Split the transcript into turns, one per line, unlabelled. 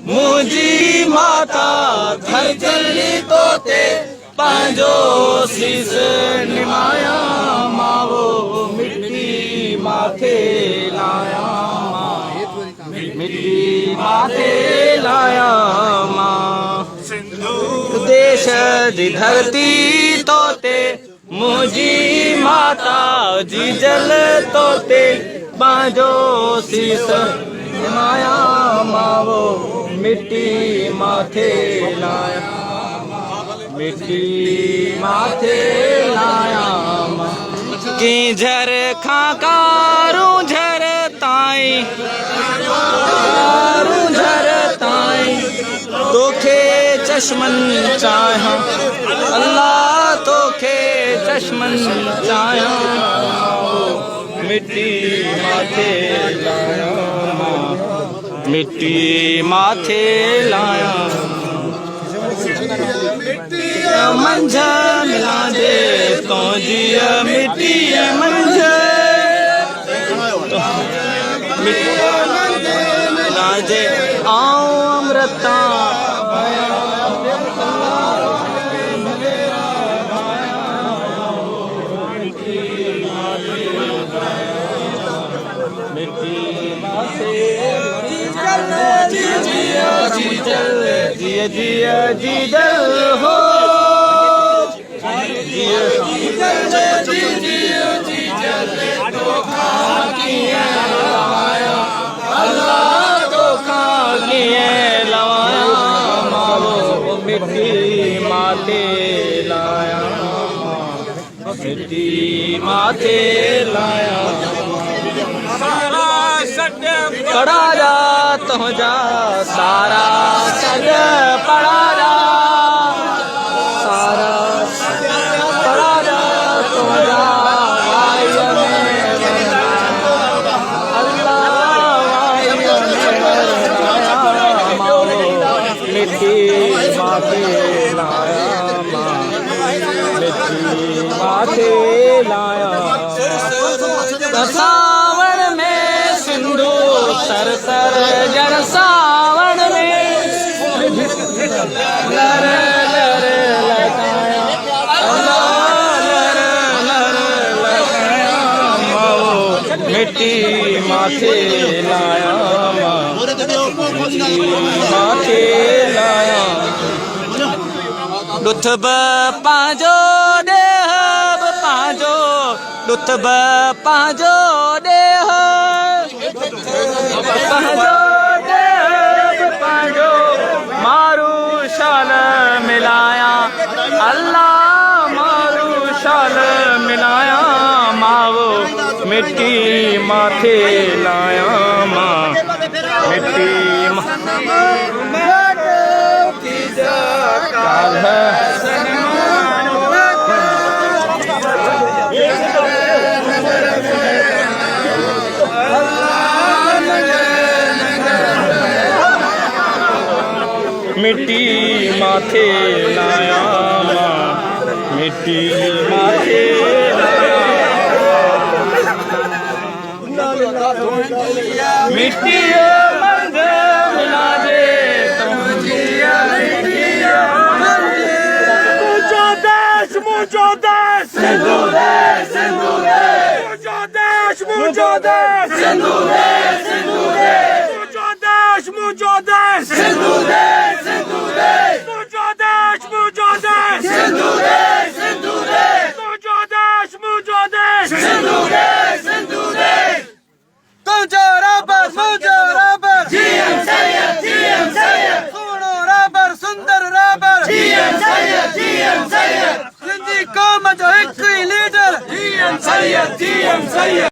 मुझी माता घर चली तोते पंहिंजो शीस निमाया मावो मिट्टी माथे लाया मिट्टी माथे लाया मां देश जी धरती तोते मुझी माता जी जल तोते पंहिंजो शीस निमाया मावो मिट्टी माथे लाया मिट्टी माथे लाया की झर खाकारू झर ताई तोखे चश्मन चाहा अल्लाह तोखे चश्मन चाहा मिट्टी माथे लाया मिट्टी माथे लाया मंझ मिला दे तो जिया मिट्टी मंझ मिला दे आओ अमृता जिया जी जल हो अल्लाह तो खाकिए लवाया मावो मिट्टी माथे लाया मिट्टी माथे लाया पड़ा जा तो जा सारा सज पड़ा जा सारा पड़ा जा तो जा मिट्टी माथे लाया मिट्टी माथे लाया सावन में सिंधु सर सर जर सावन में लर लर लगाया लर लर लगाया माओ मिट्टी माथे लाया माथे लाया लुथब पांजो देह पांजो लुथब पांजो देह पांजो देह पांजो मारू शाल मिलाया अल्लाह मारू शाल मिलाया मावो मिट्टी माथे लाया मां मिट्टी मिट्टी माथे लाया मिट्टी माथे लाया मिट्टी मंग मिला दे मुझो देश सिंधु देश सिंधु देश मुझो देश सिंधु देश सिंधु देश मुझो देश सिंधु देश सिंधु देश मुझो देश सिंधु देश सिंधु देश मुझो देश सिंधु देश सिंधु देश तुझो रबर जीएम सैयद सुनो रबर सुंदर रबर जीएम सैयद सिंधी कौम जो एक लीडर जीएम सैयद